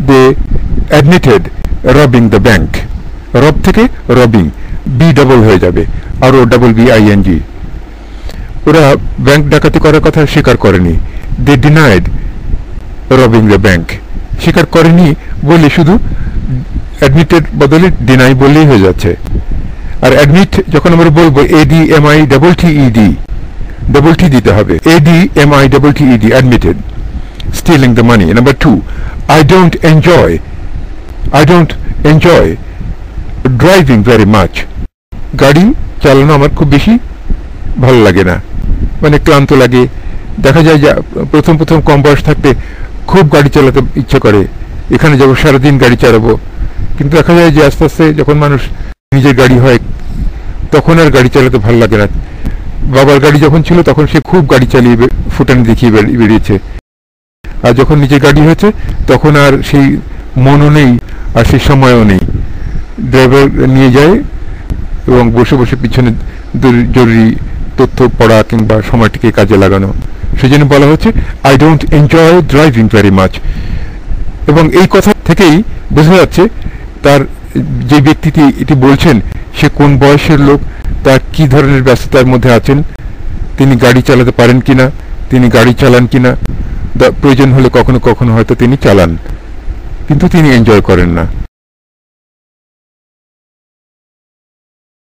They admitted robbing the bank. Rob থেকে রবিং, B double হয়ে যাবে, আরও ডাবল BING। ওরা ব্যাংক ডাকাতি করার কথা স্বীকার করেনি, দে ডিনাইড রবিং দ্য ব্যাংক। স্বীকার করেনি বলে শুধু অ্যাডমিটেড বদলে ডিনাই বললেই হয়ে যাচ্ছে। আর অ্যাডমিট যখন আমরা বলবো ADMITTED, ডাবল টি দিতে হবে, ADMITTED, admitted, stealing the money. Number 2, I don't enjoy driving very much. গাড়ি চালানো আমার খুব বেশি ভালো লাগে না, মানে ক্লান্ত লাগে। দেখা যায় যে প্রথম কম বয়স থাকতে খুব গাড়ি চালাতে ইচ্ছে করে, এখানে যাবো সারাদিন গাড়ি চালাবো, কিন্তু দেখা যায় যে আস্তে আস্তে যখন মানুষ নিজের গাড়ি হয় তখন আর গাড়ি চালাতে ভালো লাগে না। বাবার গাড়ি যখন ছিল তখন সে খুব গাড়ি চালিয়ে ফুটানি দেখিয়ে বেরিয়েছে, আর যখন নিজের গাড়ি হয়েছে তখন আর সেই মনও নেই আর সেই সময়ও নেই। ড্রাইভার নিয়ে যায় এবং বসে বসে পিছনে জরুরি তথ্য পড়া কিংবা সময়টিকে কাজে লাগানো। সেজন্য বলা হচ্ছে I don't enjoy driving very much। এবং এই কথা থেকেই বোঝা যাচ্ছে তার যে ব্যক্তিটি এটি বলছেন সে কোন বয়সের লোক, তার কি ধরনের ব্যস্ততার মধ্যে আছেন, তিনি গাড়ি চালাতে পারেন কিনা, তিনি গাড়ি চালান কিনা, প্রয়োজন হলে কখনো কখনো হয়তো তিনি চালান, কিন্তু তিনি এনজয় করেন না।